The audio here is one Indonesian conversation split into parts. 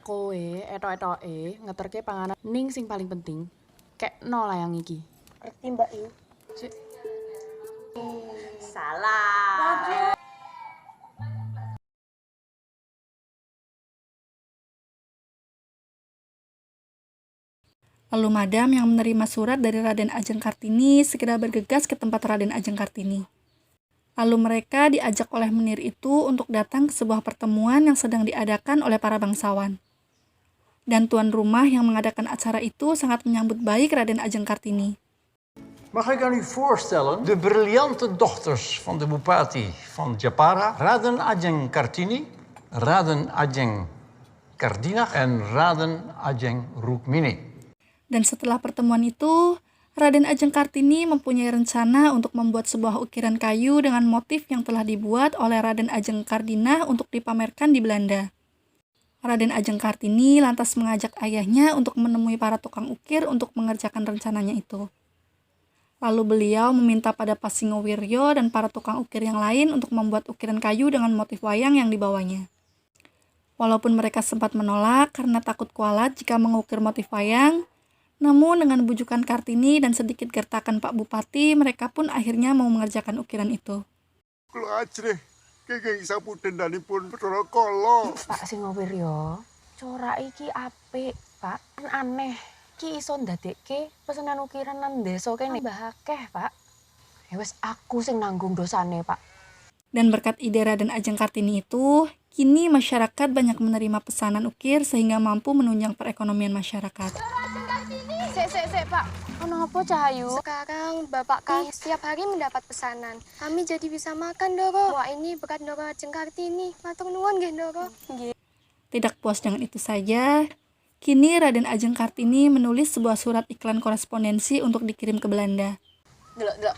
Kowe etok-etoke ngeterke panganan ning sing paling penting. Kekno layang iki. Ngerti Mbak Yu? Sik. Salah. Lalu Madam yang menerima surat dari Raden Ajeng Kartini segera bergegas ke tempat Raden Ajeng Kartini. Lalu mereka diajak oleh Menir itu untuk datang ke sebuah pertemuan yang sedang diadakan oleh para bangsawan. Dan tuan rumah yang mengadakan acara itu sangat menyambut baik Raden Ajeng Kartini. Mag ik aan u voorstellen de briljante dochters van de Bupati van Japara, Raden Ajeng Kartini, Raden Ajeng Kardinah en Raden Ajeng Rukmini. Dan setelah pertemuan itu, Raden Ajeng Kartini mempunyai rencana untuk membuat sebuah ukiran kayu dengan motif yang telah dibuat oleh Raden Ajeng Kardinah untuk dipamerkan di Belanda. Raden Ajeng Kartini lantas mengajak ayahnya untuk menemui para tukang ukir untuk mengerjakan rencananya itu. Lalu beliau meminta pada Pasingowiryo dan para tukang ukir yang lain untuk membuat ukiran kayu dengan motif wayang yang dibawanya. Walaupun mereka sempat menolak karena takut kualat jika mengukir motif wayang, namun dengan bujukan Kartini dan sedikit gertakan Pak Bupati, mereka pun akhirnya mau mengerjakan ukiran itu. Kulo ajrih kenging sapudendanipun Bathara Kala. Pak Singowiryo, corak iki apik, Pak. Kan aneh. Ki iso ndadekke pesenan ukiran nang desa kene mbah akeh, Pak. Ya wis aku sing nanggung dosane, Pak. Dan berkat ide Raden Ajeng Kartini itu, kini masyarakat banyak menerima pesanan ukir sehingga mampu menunjang perekonomian masyarakat. Sik, Pak. Ono apa Cahayu? Sekarang Bapak kami setiap hari mendapat pesanan. Kami jadi bisa makan, Doro. Wah, ini berat Doro Ajeng Kartini. Matur nuwun nggih, Doro. Tidak puas dengan itu saja, kini Raden Ajeng Kartini menulis sebuah surat iklan korespondensi untuk dikirim ke Belanda. Delok.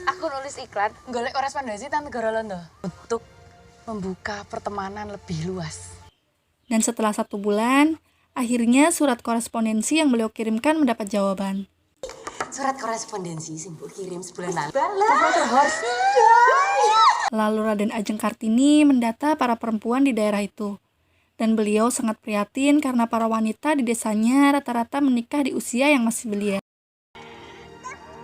Aku nulis iklan golek korespondensi tang negara Londo untuk membuka pertemanan lebih luas. Dan setelah 1 bulan, akhirnya surat korespondensi yang beliau kirimkan mendapat jawaban. Surat korespondensi sing mbok kirim sebulan lalu. Lalu Raden Ajeng Kartini mendata para perempuan di daerah itu. Dan beliau sangat prihatin karena para wanita di desanya rata-rata menikah di usia yang masih belia.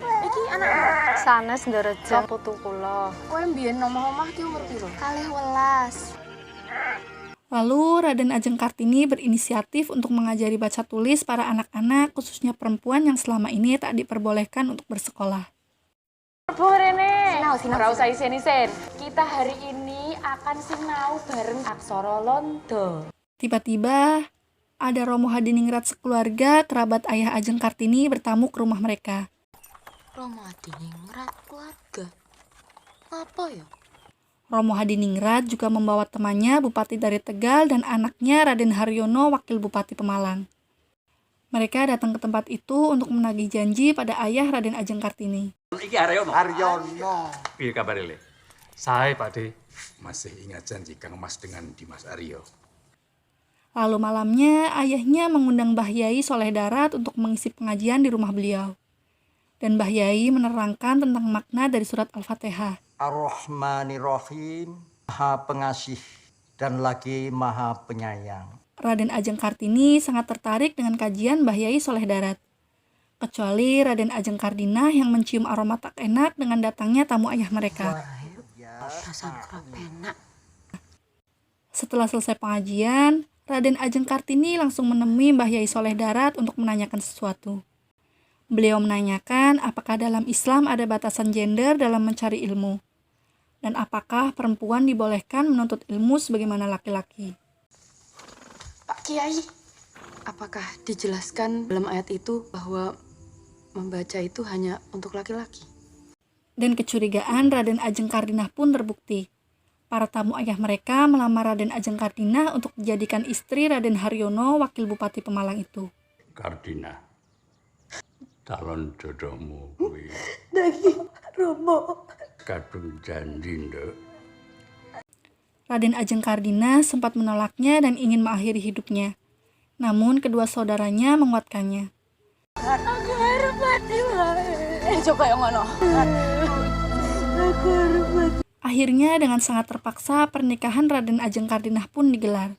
Iki anak Sanes Ndaraja putu kula. kowe mbiyen omah-omah ki umur piro? 12. Lalu Raden Ajeng Kartini berinisiatif untuk mengajari baca tulis para anak-anak, khususnya perempuan yang selama ini tak diperbolehkan untuk bersekolah. Bu Rene. Sinau. Ora usah isen-isen. Kita hari ini akan sinau bareng aksara Londo. Tiba-tiba, ada Romo Hadiningrat sekeluarga, kerabat ayah Ajeng Kartini bertamu ke rumah mereka. Romo Hadiningrat keluarga. Apa ya? Romo Hadiningrat juga membawa temannya Bupati dari Tegal dan anaknya Raden Haryono, Wakil Bupati Pemalang. Mereka datang ke tempat itu untuk menagih janji pada ayah Raden Ajeng Kartini. Iki Haryono. Piye kabar Le? Saya Pak De. Masih ingat janji Kang Mas dengan Dimas Aryo. Lalu malamnya, ayahnya mengundang Mbah Yai Soleh Darat untuk mengisi pengajian di rumah beliau. Dan Mbah Yai menerangkan tentang makna dari surat Al-Fatihah. Ar-Rahmanir-Rahim, Maha Pengasih dan lagi Maha Penyayang. Raden Ajeng Kartini sangat tertarik dengan kajian Mbah Yai Soleh Darat. Kecuali Raden Ajeng Kardinah yang mencium aroma tak enak dengan datangnya tamu ayah mereka. Rasanya kurang enak. Setelah selesai pengajian, Raden Ajeng Kartini langsung menemui Mbah Yai Soleh Darat untuk menanyakan sesuatu. Beliau menanyakan apakah dalam Islam ada batasan gender dalam mencari ilmu, dan apakah perempuan dibolehkan menuntut ilmu sebagaimana laki-laki. Pak Kiai, apakah dijelaskan dalam ayat itu bahwa membaca itu hanya untuk laki-laki? Dan kecurigaan Raden Ajeng Kardinah pun terbukti. Para tamu ayah mereka melamar Raden Ajeng Kardinah untuk dijadikan istri Raden Haryono, Wakil Bupati Pemalang itu. Kardinah. Calon jodohmu kuwi. Daging Romo. Kadung janji, Nduk. Raden Ajeng Kardinah sempat menolaknya dan ingin mengakhiri hidupnya. Namun kedua saudaranya menguatkannya. Aku harus mati wae. Coba yang ngono. Aku harus mati. Akhirnya dengan sangat terpaksa pernikahan Raden Ajeng Kardinah pun digelar.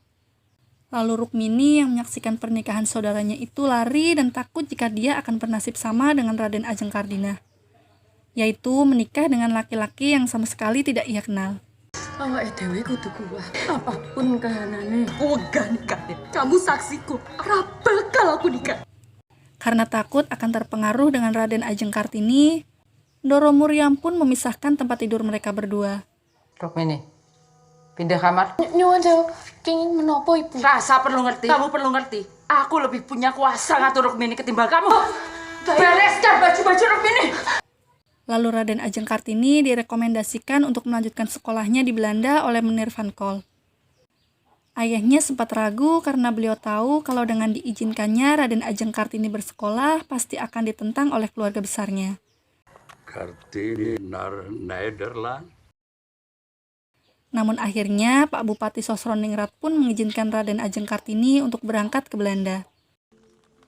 Lalu Rukmini yang menyaksikan pernikahan saudaranya itu lari dan takut jika dia akan bernasib sama dengan Raden Ajeng Kardina, yaitu menikah dengan laki-laki yang sama sekali tidak ia kenal. Awake dhewe kudu kuat. Apapun kahanane, wegah nikah. Kamu saksiku. Ora bakal aku nikah. Karena takut akan terpengaruh dengan Raden Ajeng Kartini, Ndoro Muryam pun memisahkan tempat tidur mereka berdua. Rukmini, pindah kamar. Nyuwun sewu. Kenging menapa Ibu? Rasa perlu ngerti. Kamu perlu ngerti. Aku lebih punya kuasa ngatur Rukmini ketimbang kamu. Bereskan baju-baju Rukmini. Lalu Raden Ajeng Kartini direkomendasikan untuk melanjutkan sekolahnya di Belanda oleh Meneer van Kol. Ayahnya sempat ragu karena beliau tahu kalau dengan diizinkannya Raden Ajeng Kartini bersekolah pasti akan ditentang oleh keluarga besarnya. Kartini naar Nederland. Namun akhirnya Pak Bupati Sosroningrat pun mengizinkan Raden Ajeng Kartini untuk berangkat ke Belanda.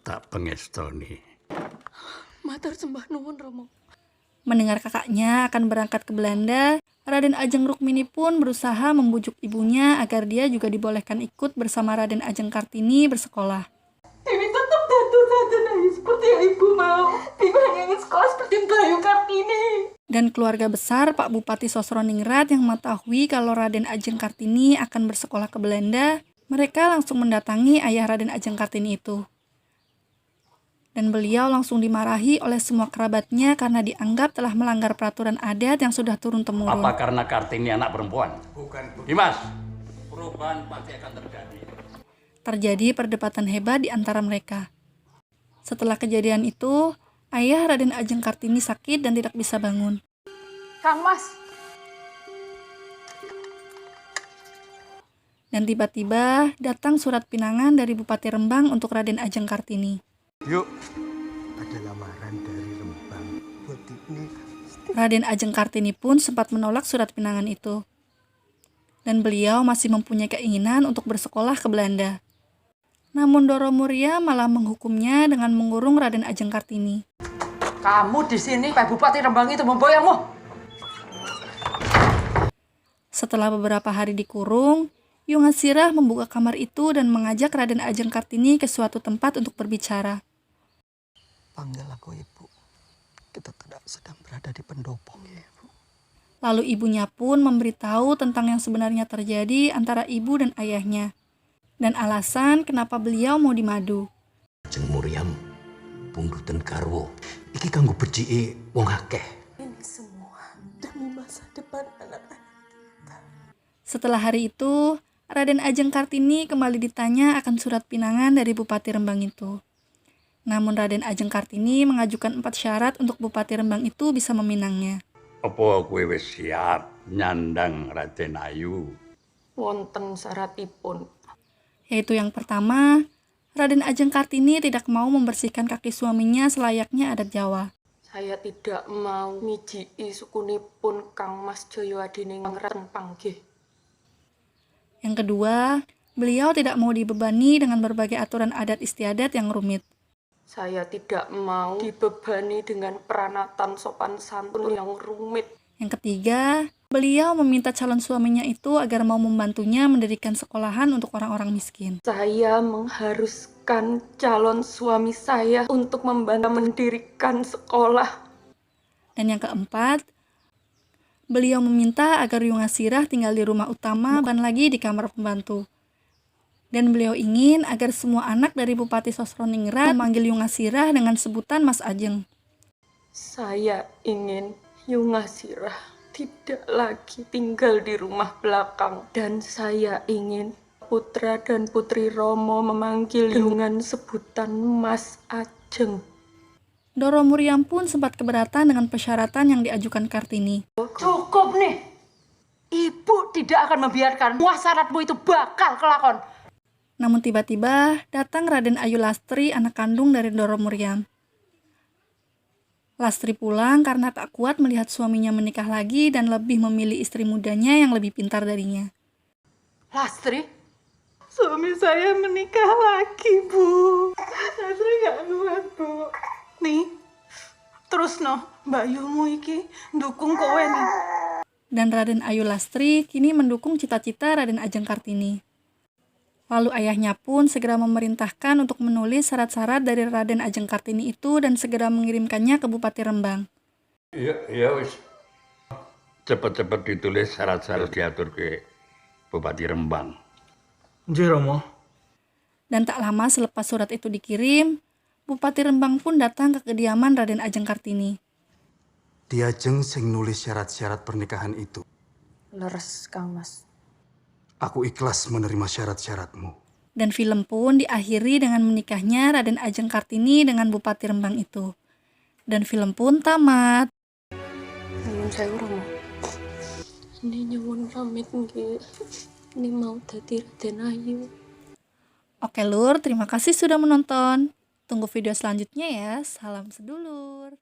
Tak pengestoni. Matur sembah nuwun Romo. Mendengar kakaknya akan berangkat ke Belanda, Raden Ajeng Rukmini pun berusaha membujuk ibunya agar dia juga dibolehkan ikut bersama Raden Ajeng Kartini bersekolah. Dewi tetap satu-satunya seperti yang Ibu mau. Ibu hanya ingin sekolah seperti Bayu Kartini. Dan keluarga besar Pak Bupati Sosroningrat yang mengetahui kalau Raden Ajeng Kartini akan bersekolah ke Belanda, mereka langsung mendatangi ayah Raden Ajeng Kartini itu. Dan beliau langsung dimarahi oleh semua kerabatnya karena dianggap telah melanggar peraturan adat yang sudah turun-temurun. Apa karena Kartini anak perempuan? Bukan. Dimas, perubahan pasti akan terjadi. Terjadi perdebatan hebat di antara mereka. Setelah kejadian itu, ayah Raden Ajeng Kartini sakit dan tidak bisa bangun. Kang Mas. Dan tiba-tiba datang surat pinangan dari Bupati Rembang untuk Raden Ajeng Kartini. Yuk, ada lamaran dari Rembang buat ibu. Raden Ajeng Kartini pun sempat menolak surat pinangan itu. Dan beliau masih mempunyai keinginan untuk bersekolah ke Belanda. Namun Ndoro Muryam malah menghukumnya dengan mengurung Raden Ajeng Kartini. Kamu di sini, Pak Bupati Rembang itu memboyongmu. Setelah beberapa hari dikurung, Yungasirah membuka kamar itu dan mengajak Raden Ajeng Kartini ke suatu tempat untuk berbicara. Panggil aku ibu. Kita tidak sedang berada di pendopo. Lalu ibunya pun memberitahu tentang yang sebenarnya terjadi antara ibu dan ayahnya. Dan alasan kenapa beliau mau dimadu. Ajeng Muryam, punggutan garwo. Iki kanggo becike wong akeh. Ini semua demi masa depan anak-anak. Setelah hari itu, Raden Ajeng Kartini kembali ditanya akan surat pinangan dari Bupati Rembang itu. Namun Raden Ajeng Kartini mengajukan 4 syarat untuk Bupati Rembang itu bisa meminangnya. Apa kowe wis siap nyandang Raden Ayu? Wonten syaratipun. Yaitu yang pertama, Raden Ajeng Kartini tidak mau membersihkan kaki suaminya selayaknya adat Jawa. Saya tidak mau mijiki sukunipun Kang Mas Jaya Adiningrat panggih. Yang kedua, beliau tidak mau dibebani dengan berbagai aturan adat istiadat yang rumit. Saya tidak mau dibebani dengan peranatan sopan santun yang rumit. Yang ketiga, beliau meminta calon suaminya itu agar mau membantunya mendirikan sekolahan untuk orang-orang miskin. Saya mengharuskan calon suami saya untuk membantu mendirikan sekolah. Dan yang keempat, beliau meminta agar Yungasirah tinggal di rumah utama bukan lagi di kamar pembantu. Dan beliau ingin agar semua anak dari Bupati Sosroningrat memanggil Yungasirah dengan sebutan Mas Ajeng. Saya ingin Yungasirah tidak lagi tinggal di rumah belakang. Dan saya ingin putra dan putri Romo memanggil dengan sebutan Mas Ajeng. Ndoro Muryam pun sempat keberatan dengan persyaratan yang diajukan Kartini. Cukup nih. Ibu tidak akan membiarkan semua syaratmu itu bakal kelakon. Namun tiba-tiba datang Raden Ayu Lastri, anak kandung dari Ndoro Muryam. Lastri pulang karena tak kuat melihat suaminya menikah lagi dan lebih memilih istri mudanya yang lebih pintar darinya. Lastri? Suami saya menikah lagi, Bu. Lastri gak kuat, Bu. Nih, terus Mbak Yumu iki ndukung kowe nih. Dan Raden Ayu Lastri kini mendukung cita-cita Raden Ajeng Kartini. Lalu ayahnya pun segera memerintahkan untuk menulis syarat-syarat dari Raden Ajeng Kartini itu dan segera mengirimkannya ke Bupati Rembang. Ya wis. Cepet-cepet ditulis syarat-syarat diatur ke Bupati Rembang. Nggih, Romo. Dan tak lama selepas surat itu dikirim, Bupati Rembang pun datang ke kediaman Raden Ajeng Kartini. Diajeng sing nulis syarat-syarat pernikahan itu. Leres, Kang Mas. Aku ikhlas menerima syarat-syaratmu. Dan film pun diakhiri dengan menikahnya Raden Ajeng Kartini dengan Bupati Rembang itu. Dan film pun tamat. Nyuwun sewu, Romo. Ini nyuwun pamit nggih. Ini mau dadi Raden Ayu. Oke Lur, terima kasih sudah menonton. Tunggu video selanjutnya ya. Salam sedulur.